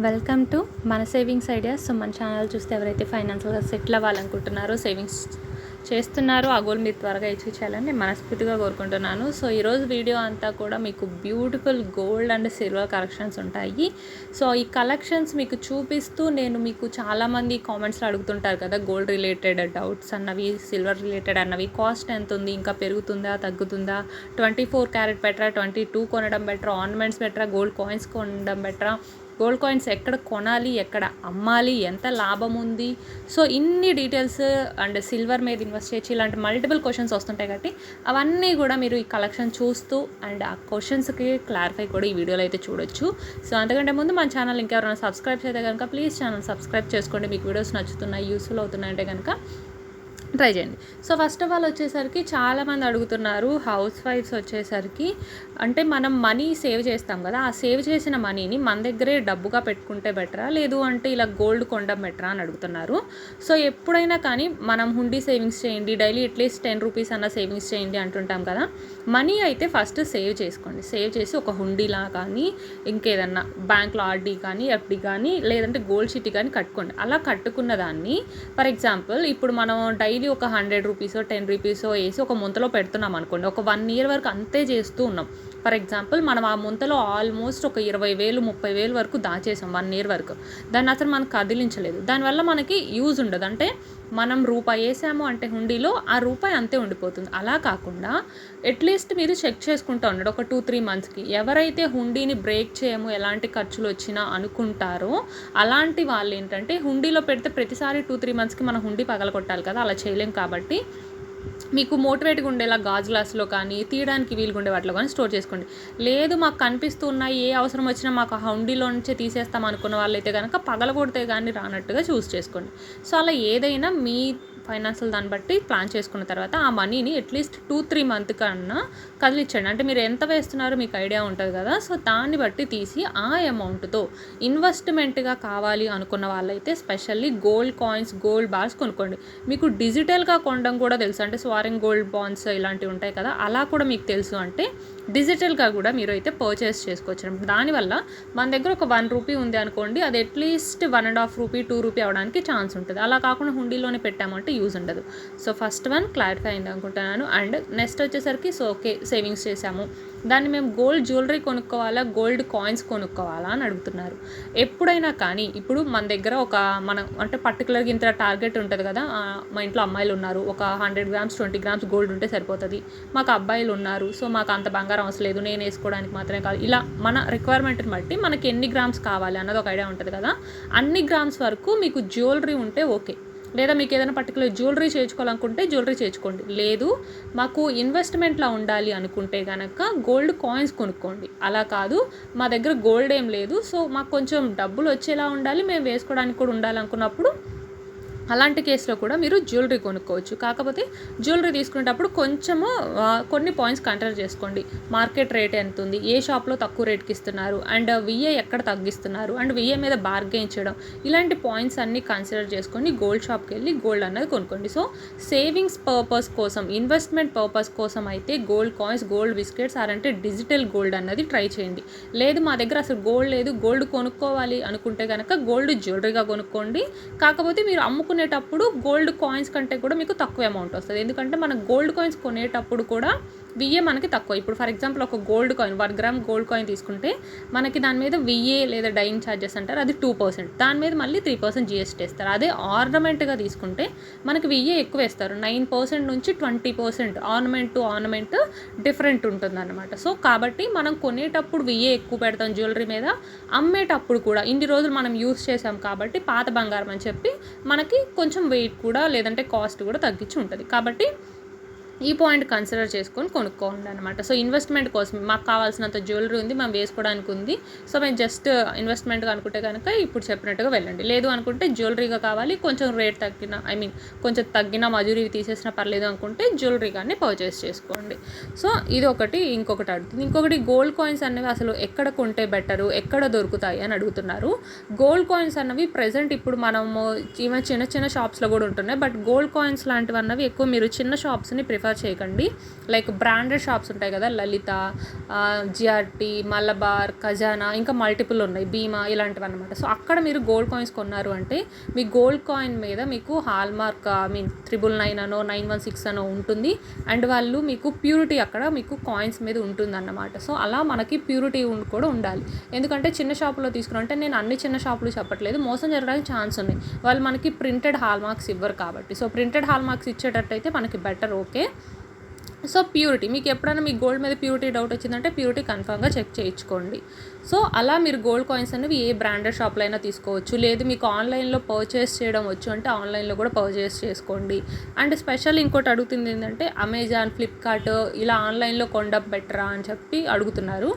Welcome to మన savings ideas. So మన channel చూస్తే ఎవరైతే ఫైనాన్షియల్గా సెటిల్ అవ్వాలనుకుంటున్నారో, సేవింగ్స్ చేస్తున్నారో ఆ గోల్ మీరు త్వరగా అచీవ్ చేయాలని నేను మనస్ఫూర్తిగా కోరుకుంటున్నాను. సో ఈరోజు వీడియో అంతా కూడా మీకు beautiful gold and silver collections ఉంటాయి. సో ఈ కలెక్షన్స్ మీకు చూపిస్తూ నేను మీకు చాలామంది కామెంట్స్లో అడుగుతుంటారు కదా, గోల్డ్ రిలేటెడ్ డౌట్స్ అన్నవి, సిల్వర్ రిలేటెడ్ అన్నవి, కాస్ట్ ఎంత ఉంది, ఇంకా పెరుగుతుందా తగ్గుతుందా, 24 క్యారెట్ బెటరా, 22 కొనడం బెటరా, ఆర్నమెంట్స్ బెటరా, గోల్డ్ కాయిన్స్ కొనడం బెటరా, గోల్డ్ కాయిన్స్ ఎక్కడ కొనాలి, ఎక్కడ అమ్మాలి, ఎంత లాభం ఉంది, సో ఇన్ని డీటెయిల్స్ అండ్ సిల్వర్ మీద ఇన్వెస్ట్ చేయొచ్చు, ఇలాంటి మల్టిపుల్ క్వశ్చన్స్ వస్తుంటాయి కాబట్టి అవన్నీ కూడా మీరు ఈ కలెక్షన్ చూస్తూ అండ్ ఆ క్వశ్చన్స్కి క్లారిఫై కూడా ఈ వీడియోలో అయితే చూడొచ్చు. సో అంతకంటే ముందు మన ఛానల్ ఇంకెవరైనా సబ్స్క్రైబ్ చేస్తే కనుక ప్లీజ్ ఛానల్ సబ్స్క్రైబ్ చేసుకోండి. మీకు వీడియోస్ నచ్చుతున్నాయి, యూస్ఫుల్ అవుతున్నాయంటే కనుక ట్రై చేయండి. సో ఫస్ట్ ఆఫ్ ఆల్ వచ్చేసరికి చాలామంది అడుగుతున్నారు, హౌస్ వైఫ్స్ వచ్చేసరికి అంటే మనం మనీ సేవ్ చేస్తాం కదా, ఆ సేవ్ చేసిన మనీని మన దగ్గరే డబ్బుగా పెట్టుకుంటే బెటరా, లేదు అంటే ఇలా గోల్డ్ కొనడం బెటరా అని అడుగుతున్నారు. సో ఎప్పుడైనా కానీ మనం హుండీ సేవింగ్స్ చేయండి, డైలీ అట్లీస్ట్ 10 రూపీస్ అన్న సేవింగ్స్ చేయండి అంటుంటాం కదా. మనీ అయితే ఫస్ట్ సేవ్ చేసుకోండి. సేవ్ చేసి ఒక హుండీలా కానీ ఇంకేదన్నా బ్యాంక్లో ఆర్డీ కానీ, ఎఫ్డీ కానీ, లేదంటే గోల్డ్ షీట్ కానీ కట్టుకోండి. అలా కట్టుకున్న దాన్ని ఫర్ ఎగ్జాంపుల్ ఇప్పుడు మనం డైలీ ఒక 100 రూపీసో 10 రూపీసో వేసి ఒక ముంతలో పెడుతున్నాం అనుకోండి, ఒక 1 ఇయర్ వరకు అంతే చేస్తూ ఉన్నాం. ఫర్ ఎగ్జాంపుల్ మనం ఆ ముంతలో ఆల్మోస్ట్ ఒక 20,000 30,000 వరకు దాచేసాం 1 ఇయర్ వరకు. దాన్ని అసలు మనం కదిలించలేదు. దానివల్ల మనకి యూజ్ ఉండదు. అంటే మనం రూపాయి వేసాము అంటే హుండీలో ఆ రూపాయి అంతే ఉండిపోతుంది. అలా కాకుండా అట్లీస్ట్ మీరు చెక్ చేసుకుంటూ ఉండండి ఒక 2-3 మంత్స్కి. ఎవరైతే హుండీని బ్రేక్ చేయము, ఎలాంటి ఖర్చులు వచ్చినా అనుకుంటారో అలాంటి వాళ్ళు ఏంటంటే హుండీలో పెడితే ప్రతిసారి 2-3 మంత్స్కి మనం హుండీ పగలగొట్టాలి కదా, అలా చేయలేం. కాబట్టి మీకు మోటివేట్గా ఉండేలా గాజు గ్లాస్లో కానీ, తీయడానికి వీలుగా ఉండే వాటిలో కానీ స్టోర్ చేసుకోండి. లేదు మాకు కనిపిస్తున్నాయి, ఏ అవసరం వచ్చినా మాకు హుండీలో నుంచే తీసేస్తాం అనుకున్న వాళ్ళైతే కనుక పగలగొడితే కానీ రానట్టుగా చూస్ చేసుకోండి. సో అలా ఏదైనా మీ ఫైనాన్షియల్ దాన్ని బట్టి ప్లాన్ చేసుకున్న తర్వాత ఆ మనీని అట్లీస్ట్ 2-3 మంత్ కన్నా కదిలించండి. అంటే మీరు ఎంత వేస్తున్నారో మీకు ఐడియా ఉంటుంది కదా, సో దాన్ని బట్టి తీసి ఆ అమౌంట్తో ఇన్వెస్ట్మెంట్గా కావాలి అనుకున్న వాళ్ళైతే specially gold coins, gold bars కొనుక్కోండి. మీకు డిజిటల్గా కొనడం కూడా తెలుసు, అంటే స్వారింగ్ గోల్డ్ బాండ్స్ ఇలాంటివి ఉంటాయి కదా, అలా కూడా మీకు తెలుసు అంటే డిజిటల్గా కూడా మీరు అయితే పర్చేస్ చేసుకోవచ్చు. దానివల్ల మన దగ్గర ఒక 1 రూపీ ఉంది అనుకోండి, అది అట్లీస్ట్ 1.5 రూపీ 2 రూపీ అవడానికి ఛాన్స్ ఉంటుంది. అలా కాకుండా హుండీలోనే పెట్టామంటే యూజ్ ఉండదు. సో ఫస్ట్ వన్ క్లారిఫై అయింది అనుకుంటున్నాను. అండ్ నెక్స్ట్ వచ్చేసరికి సో ఓకే సేవింగ్స్ చేసాము, దాన్ని మేము గోల్డ్ జ్యువెలరీ కొనుక్కోవాలా, గోల్డ్ కాయిన్స్ కొనుక్కోవాలా అని అడుగుతున్నారు. ఎప్పుడైనా కానీ ఇప్పుడు మన దగ్గర మనం అంటే పర్టికులర్గా ఇంత టార్గెట్ ఉంటుంది కదా, మా ఇంట్లో అమ్మాయిలు ఉన్నారు, ఒక 100 గ్రామ్స్ 20 గ్రామ్స్ గోల్డ్ ఉంటే సరిపోతుంది. మాకు అబ్బాయిలు ఉన్నారు, సో మాకు అంత బంగారం అవసరం లేదు, నేను వేసుకోవడానికి మాత్రమే కాదు. ఇలా మన రిక్వైర్మెంట్ని బట్టి మనకి ఎన్ని గ్రామ్స్ కావాలి అన్నది ఒక ఐడియా ఉంటుంది కదా, అన్ని గ్రామ్స్ వరకు మీకు జ్యువెలరీ ఉంటే ఓకే. లేదా మీకు ఏదైనా పర్టికులర్ జ్యువెలరీ చేయించుకోవాలనుకుంటే జ్యువెలరీ చేయించుకోండి. లేదు మాకు ఇన్వెస్ట్మెంట్లో ఉండాలి అనుకుంటే కనుక గోల్డ్ కాయిన్స్ కొనుక్కోండి. అలా కాదు మా దగ్గర గోల్డ్ ఏం లేదు, సో మాకు కొంచెం డబ్బులు వచ్చేలా ఉండాలి, మేము వేసుకోవడానికి కూడా ఉండాలనుకున్నప్పుడు అలాంటి కేసులో కూడా మీరు జ్యువెలరీ కొనుక్కోవచ్చు. కాకపోతే జ్యువెలరీ తీసుకునేటప్పుడు కొంచెము కొన్ని పాయింట్స్ కన్సిడర్ చేసుకోండి. మార్కెట్ రేట్ ఎంత ఉంది, ఏ షాప్లో తక్కువ రేట్కి ఇస్తున్నారు, అండ్ విఏ ఎక్కడ తగ్గిస్తున్నారు, అండ్ విఏ మీద బార్గెయిన్ చేయడం, ఇలాంటి పాయింట్స్ అన్నీ కన్సిడర్ చేసుకొని గోల్డ్ షాప్కి వెళ్ళి గోల్డ్ అనేది కొనుక్కోండి. సో సేవింగ్స్ పర్పస్ కోసం, ఇన్వెస్ట్మెంట్ పర్పస్ కోసం అయితే గోల్డ్ కాయిన్స్, గోల్డ్ బిస్కెట్స్ అంటే డిజిటల్ గోల్డ్ అన్నది ట్రై చేయండి. లేదు మా దగ్గర అసలు గోల్డ్ లేదు, గోల్డ్ కొనుక్కోవాలి అనుకుంటే కనుక గోల్డ్ జ్యువెలరీగా కొనుక్కోండి. కాకపోతే మీరు కొనేటప్పుడు గోల్డ్ కాయిన్స్ కంటే కూడా మీకు తక్కువ అమౌంట్ వస్తుంది. ఎందుకంటే మనం గోల్డ్ కాయిన్స్ కొనేటప్పుడు కూడా విఏ మనకి తక్కువ. ఇప్పుడు ఫర్ ఎగ్జాంపుల్ ఒక gold coin 1 gram gold coin తీసుకుంటే మనకి దాని మీద విఏ లేదా డైయింగ్ ఛార్జెస్ అంటారు, అది 2%, దాని మీద మళ్ళీ 3% జిఎస్టీ వేస్తారు. అదే ఆర్నమెంట్గా తీసుకుంటే మనకి విఏ ఎక్కువ వేస్తారు, 9% నుంచి 20%. ఆర్నమెంట్ టు ఆర్నమెంట్ డిఫరెంట్ ఉంటుంది అన్నమాట. సో కాబట్టి మనం కొనేటప్పుడు విఏ ఎక్కువ పెడతాం జ్యువెలరీ మీద, అమ్మేటప్పుడు కూడా ఇన్ని రోజులు మనం యూస్ చేసాం కాబట్టి పాత బంగారం అని చెప్పి మనకి కొంచెం వెయిట్ కూడా లేదంటే కాస్ట్ కూడా తగ్గించి ఉంటుంది. కాబట్టి ఈ పాయింట్ కన్సిడర్ చేసుకొని కొనుక్కోండి అనమాట. సో ఇన్వెస్ట్మెంట్ కోసం మాకు కావాల్సినంత జ్యువెలరీ ఉంది, మేము వేసుకోవడానికి ఉంది, సో మేము జస్ట్ ఇన్వెస్ట్మెంట్గా అనుకుంటే కనుక ఇప్పుడు చెప్పినట్టుగా వెళ్ళండి. లేదు అనుకుంటే జ్యువెలరీగా కావాలి, కొంచెం రేట్ తగ్గిన కొంచెం తగ్గిన మజూరీ తీసేసినా పర్లేదు అనుకుంటే జ్యువెలరీగానే పర్చేస్ చేసుకోండి. సో ఇది ఒకటి. ఇంకొకటి అడుగుతుంది, ఇంకొకటి గోల్డ్ కాయిన్స్ అనేవి అసలు ఎక్కడ కొంటే బెటరు, ఎక్కడ దొరుకుతాయి అని అడుగుతున్నారు. గోల్డ్ కాయిన్స్ అన్నవి ప్రజెంట్ ఇప్పుడు మనము ఈవెన్ చిన్న చిన్న షాప్స్లో కూడా ఉంటున్నాయి. బట్ గోల్డ్ కాయిన్స్ లాంటివి అన్నవి ఎక్కువ మీరు చిన్న షాప్స్ని ప్రిఫర్ ప్రిఫర్ చేయకండి. లైక్ బ్రాండెడ్ షాప్స్ ఉంటాయి కదా, లలిత, జిఆర్టీ, మలబార్, ఖజానా, ఇంకా మల్టిపుల్ ఉన్నాయి, భీమా, ఇలాంటివి అనమాట. సో అక్కడ మీరు గోల్డ్ కాయిన్స్ కొన్నారు అంటే మీ గోల్డ్ కాయిన్ మీద మీకు హాల్మార్క్ 999 అనో 916 అనో ఉంటుంది. అండ్ వాళ్ళు మీకు ప్యూరిటీ అక్కడ మీకు కాయిన్స్ మీద ఉంటుంది అన్నమాట. సో అలా మనకి ప్యూరిటీ కూడా ఉండాలి. ఎందుకంటే చిన్న షాపులో తీసుకున్నా అంటే, నేను అన్ని చిన్న షాపులు చెప్పట్లేదు, మోసం జరగడానికి ఛాన్స్ ఉన్నాయి. వాళ్ళు మనకి ప్రింటెడ్ హాల్ మార్క్స్ ఇవ్వరు కాబట్టి. సో ప్రింటెడ్ హాల్ మార్క్స్ ఇచ్చేటట్టయితే మనకి బెటర్. ఓకే, సో ప్యూరిటీ మీకు ఎప్పుడైనా మీ గోల్డ్ మీద ప్యూరిటీ డౌట్ వచ్చిందంటే ప్యూరిటీ కన్ఫర్మ్గా చెక్ చేయించుకోండి. సో అలా మీరు గోల్డ్ కాయిన్స్ అనేవి ఏ బ్రాండెడ్ షాప్లో అయినా తీసుకోవచ్చు. లేదు మీకు ఆన్లైన్లో పర్చేస్ చేయడం వచ్చు అంటే ఆన్లైన్లో కూడా పర్చేస్ చేసుకోండి. అండ్ స్పెషల్ ఇంకోటి అడుగుతుంది ఏంటంటే, అమెజాన్, ఫ్లిప్కార్ట్ ఇలా ఆన్లైన్లో కొండం బెటరా అని చెప్పి అడుగుతున్నారు.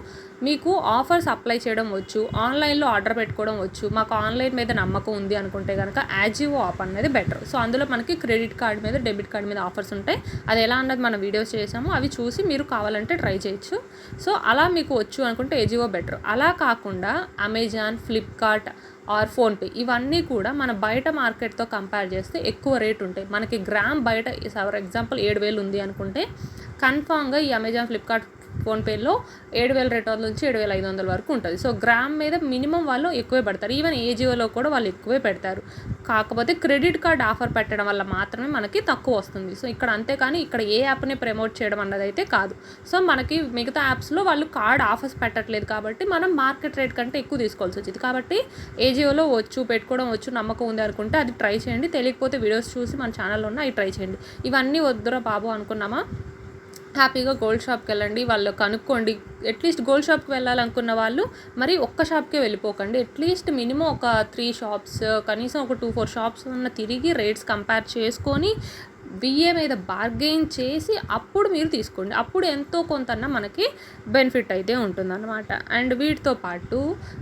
మీకు ఆఫర్స్ అప్లై చేయడం వచ్చు, ఆన్లైన్లో ఆర్డర్ పెట్టుకోవడం వచ్చు. మాకు ఆన్లైన్ మీద నమ్మకం ఉంది అనుకుంటే కనుక యాజియో యాప్ అనేది బెటర్. సో అందులో మనకి క్రెడిట్ కార్డ్ మీద, డెబిట్ కార్డ్ మీద ఆఫర్స్ ఉంటాయి. అది ఎలా అన్నది మనం వీడియోస్ చేసాము, అవి చూసి మీరు కావాలంటే ట్రై చేయొచ్చు. సో అలా మీకు వచ్చు అనుకుంటే ఏజియో బెటర్. అలా కాకుండా అమెజాన్, ఫ్లిప్కార్ట్ ఆర్ ఫోన్పే ఇవన్నీ కూడా మన బయట మార్కెట్తో కంపేర్ చేస్తే ఎక్కువ రేట్ ఉంటాయి. మనకి గ్రామ్ బయట ఫర్ ఎగ్జాంపుల్ 7,000 ఉంది అనుకుంటే కన్ఫామ్గా ఈ అమెజాన్, ఫ్లిప్కార్ట్, ఫోన్పేలో 7,000 రేట్ నుంచి 7,500 వరకు ఉంటుంది. సో గ్రామ్ మీద మినిమం వాళ్ళు ఎక్కువే పెడతారు. ఈవెన్ ఏజియోలో కూడా వాళ్ళు ఎక్కువే పెడతారు. కాకపోతే క్రెడిట్ కార్డ్ ఆఫర్ పెట్టడం వల్ల మాత్రమే మనకి తక్కువ వస్తుంది. సో ఇక్కడ అంతేకాని ఇక్కడ ఏ యాప్ని ప్రమోట్ చేయడం అన్నది అయితే కాదు. సో మనకి మిగతా యాప్స్లో వాళ్ళు కార్డ్ ఆఫర్స్ పెట్టట్లేదు కాబట్టి మనం మార్కెట్ రేట్ కంటే ఎక్కువ తీసుకోవాల్సి వచ్చింది. కాబట్టి ఏజియోలో వచ్చు, పెట్టుకోవడం వచ్చు, నమ్మకం ఉంది అనుకుంటే అది ట్రై చేయండి. తెలియకపోతే వీడియోస్ చూసి మన ఛానల్లో ఉన్న అవి ట్రై చేయండి. ఇవన్నీ వద్దురా బాబు అనుకున్నామా, హ్యాపీగా గోల్డ్ షాప్కి వెళ్ళండి, వాళ్ళు కనుక్కోండి. అట్లీస్ట్ గోల్డ్ షాప్కి వెళ్ళాలనుకున్న వాళ్ళు మరి ఒక్క షాప్కే వెళ్ళిపోకండి. అట్లీస్ట్ మినిమం ఒక 3 షాప్స్, కనీసం ఒక 2-4 షాప్స్ ఉన్న తిరిగి రేట్స్ కంపేర్ చేసుకొని విఏ మీద బార్గెయిన్ చేసి అప్పుడు మీరు తీసుకోండి. అప్పుడు ఎంతో కొంత మనకి బెనిఫిట్ అయితే ఉంటుందన్నమాట. అండ్ వీటితో పాటు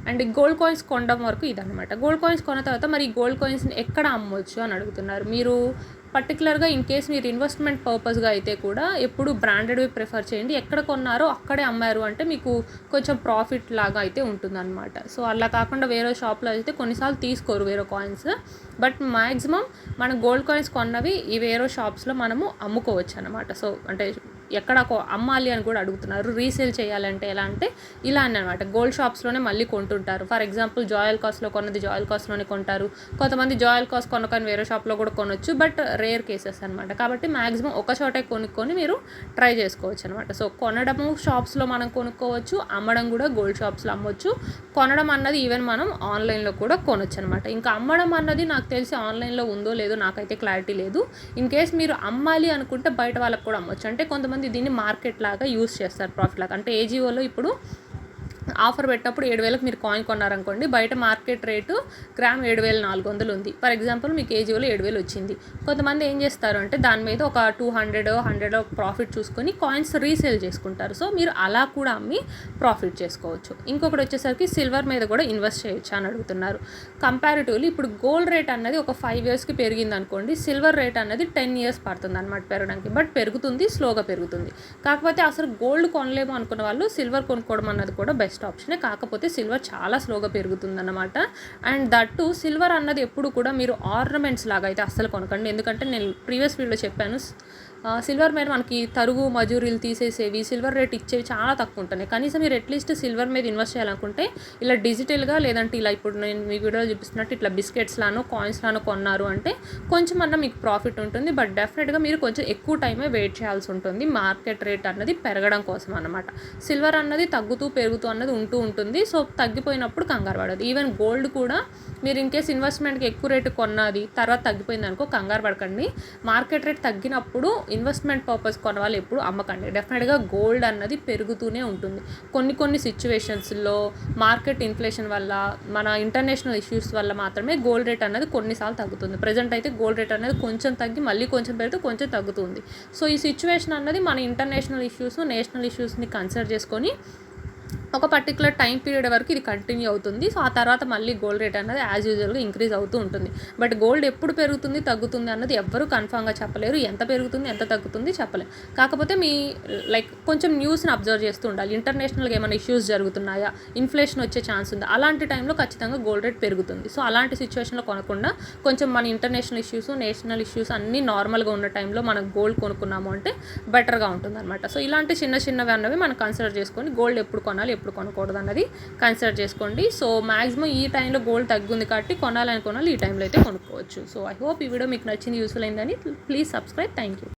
అండ్ గోల్డ్ కాయిన్స్ కొనడం వరకు ఇదన్నమాట. గోల్డ్ కాయిన్స్ కొన్న తర్వాత మరి గోల్డ్ కాయిన్స్ని ఎక్కడ అమ్మవచ్చు అని అడుగుతున్నారు మీరు. పర్టికులర్గా ఇన్ కేస్ మీరు ఇన్వెస్ట్మెంట్ పర్పస్గా అయితే కూడా ఎప్పుడు బ్రాండెడ్వి ప్రిఫర్ చేయండి. ఎక్కడ కొన్నారో అక్కడే అమ్మారు అంటే మీకు కొంచెం ప్రాఫిట్ లాగా అయితే ఉంటుందన్నమాట. సో అలా కాకుండా వేరే షాప్లో అయితే కొన్నిసార్లు తీసుకోరు వేరే కాయిన్స్. బట్ మ్యాక్సిమం మన గోల్డ్ కాయిన్స్ కొన్నవి ఈ వేరే షాప్స్లో మనము అమ్ముకోవచ్చు అనమాట. సో అంటే ఎక్కడ అమ్మాలి అని కూడా అడుగుతున్నారు. రీసేల్ చేయాలంటే ఎలా అంటే ఇలా అనమాట, గోల్డ్ షాప్స్లోనే మళ్ళీ కొంటుంటారు. ఫర్ ఎగ్జాంపుల్ జాయల్ కాస్ట్లో కొన్నది జాయల్ కాస్ట్లోనే కొంటారు. కొంతమంది జాయల్ కాస్ట్ కొనుక్కొని వేరే షాప్లో కూడా కొనొచ్చు, బట్ రేర్ కేసెస్ అనమాట. కాబట్టి మ్యాక్సిమం ఒక చోటే కొనుక్కొని మీరు ట్రై చేసుకోవచ్చు అనమాట. సో కొనడము షాప్స్లో మనం కొనుక్కోవచ్చు, అమ్మడం కూడా గోల్డ్ షాప్స్లో అమ్మవచ్చు. కొనడం అన్నది ఈవెన్ మనం ఆన్లైన్లో కూడా కొనొచ్చు అనమాట. ఇంకా అమ్మడం అన్నది నాకు తెలిసి ఆన్లైన్లో ఉందో లేదో నాకైతే క్లారిటీ లేదు. ఇన్ కేస్ మీరు అమ్మాలి అనుకుంటే బయట వాళ్ళకి కూడా అమ్మొచ్చు. అంటే కొంతమంది దీన్ని మార్కెట్ లాగా యూస్ చేస్తారు, ప్రాఫిట్ లాగా. అంటే ఏజియోలో ఇప్పుడు ఆఫర్ పెట్టినప్పుడు 7,000కి మీరు కాయిన్ కొన్నారనుకోండి, బయట మార్కెట్ రేటు గ్రామ్ 7,400 ఉంది. ఫర్ ఎగ్జాంపుల్ మీకు ఏజియోలో 7,000 వచ్చింది. కొంతమంది ఏం చేస్తారు అంటే దాని మీద ఒక 200 ప్రాఫిట్ చూసుకొని కాయిన్స్ రీసేల్ చేసుకుంటారు. సో మీరు అలా కూడా అమ్మి ప్రాఫిట్ చేసుకోవచ్చు. ఇంకొకటి వచ్చేసరికి సిల్వర్ మీద కూడా ఇన్వెస్ట్ చేయొచ్చు అని అడుగుతున్నారు. కంపారిటివ్లీ ఇప్పుడు గోల్డ్ రేట్ అన్నది ఒక 5 ఇయర్స్కి పెరిగింది అనుకోండి, సిల్వర్ రేట్ అన్నది 10 ఇయర్స్ పడుతుంది అనమాట పెరగడానికి. బట్ పెరుగుతుంది, స్లోగా పెరుగుతుంది. కాకపోతే అసలు గోల్డ్ కొనలేము అనుకున్న వాళ్ళు సిల్వర్ కొనుక్కోవడం అన్నది కూడా బెస్ట్ ఆప్షనే. కాకపోతే సిల్వర్ చాలా స్లోగా పెరుగుతుందన్నమాట. అండ్ దట్టు సిల్వర్ అన్నది ఎప్పుడు కూడా మీరు ఆర్నమెంట్స్ లాగా అయితే అస్సలు కొనకండి. ఎందుకంటే నేను ప్రీవియస్ వీడియోలో చెప్పాను, సిల్వర్ మీద మనకి తరుగు మజూరీలు తీసేసేవి, సిల్వర్ రేట్ ఇచ్చేవి చాలా తక్కువ ఉంటున్నాయి. కనీసం మీరు అట్లీస్ట్ సిల్వర్ మీద ఇన్వెస్ట్ చేయాలనుకుంటే ఇలా డిజిటల్గా, లేదంటే ఇలా ఇప్పుడు నేను మీ వీడియోలో చూపిస్తున్నట్టు ఇట్లా బిస్కెట్స్లానో కాయిన్స్లానో కొన్నారు అంటే కొంచెం అన్న మీకు ప్రాఫిట్ ఉంటుంది. బట్ డెఫినెట్గా మీరు కొంచెం ఎక్కువ టైమే వెయిట్ చేయాల్సి ఉంటుంది మార్కెట్ రేట్ అన్నది పెరగడం కోసం అన్నమాట. సిల్వర్ అన్నది తగ్గుతూ పెరుగుతూ అన్నది ఉంటూ ఉంటుంది. సో తగ్గిపోయినప్పుడు కంగారు పడదు. ఈవెన్ గోల్డ్ కూడా మీరు ఇన్ కేస్ ఇన్వెస్ట్మెంట్కి ఎక్కువ రేటు కొన్నది తర్వాత తగ్గిపోయింది అనుకో, కంగారు పడకండి. మార్కెట్ రేట్ తగ్గినప్పుడు ఇన్వెస్ట్మెంట్ పర్పస్ కొన్న వాళ్ళు ఎప్పుడు అమ్మకండి. డెఫినెట్గా గోల్డ్ అన్నది పెరుగుతూనే ఉంటుంది. కొన్ని సిచ్యువేషన్స్లో మార్కెట్ ఇన్ఫ్లేషన్ వల్ల, మన ఇంటర్నేషనల్ ఇష్యూస్ వల్ల మాత్రమే గోల్డ్ రేట్ అన్నది కొన్నిసార్లు తగ్గుతుంది. ప్రజెంట్ అయితే గోల్డ్ రేట్ అనేది కొంచెం తగ్గి మళ్ళీ కొంచెం పెడితే కొంచెం తగ్గుతుంది. సో ఈ సిచ్యువేషన్ అన్నది మన ఇంటర్నేషనల్ ఇష్యూస్, నేషనల్ ఇష్యూస్ని కన్సిడర్ చేసుకొని ఒక పర్టికులర్ టైం పీరియడ్ వరకు ఇది కంటిన్యూ అవుతుంది. సో ఆ తర్వాత మళ్ళీ గోల్డ్ రేట్ అన్నది యాజ్ యూజువల్గా ఇంక్రీజ్ అవుతూ ఉంటుంది. బట్ గోల్డ్ ఎప్పుడు పెరుగుతుంది తగ్గుతుంది అన్నది ఎవ్వరూ కన్ఫామ్గా చెప్పలేరు. ఎంత పెరుగుతుంది ఎంత తగ్గుతుంది చెప్పలేరు. కాకపోతే కొంచెం న్యూస్ని అబ్జర్వ్ చేస్తూ ఉండాలి. ఇంటర్నేషనల్గా ఏమైనా ఇష్యూస్ జరుగుతున్నాయా, ఇన్ఫ్లేషన్ వచ్చే ఛాన్స్ ఉంది, అలాంటి టైంలో ఖచ్చితంగా గోల్డ్ రేట్ పెరుగుతుంది. సో అలాంటి సిచ్యువేషన్లో కొనకుండా కొంచెం మన ఇంటర్నేషనల్ ఇష్యూస్, నేషనల్ ఇష్యూస్ అన్నీ నార్మల్గా ఉన్న టైంలో మనం గోల్డ్ కొనుక్కున్నాము అంటే బెటర్గా ఉంటుంది అనమాట. సో ఇలాంటి చిన్నవి అన్నవి మనం కన్సిడర్ చేసుకొని గోల్డ్ ఎప్పుడు కొనాలి ఎప్పుడు కొనకూడదు అన్నది కన్సిడర్ చేసుకోండి. సో మ్యాక్సిమం ఈ టైంలో గోల్డ్ తగ్గుంది కాబట్టి కొనాలి ఈ టైంలో అయితే కొనుక్కోవచ్చు. సో ఐ హోప్ ఈ వీడియో మీకు నచ్చింది, యూస్ఫుల్ అయిందని. Please subscribe. Thank you.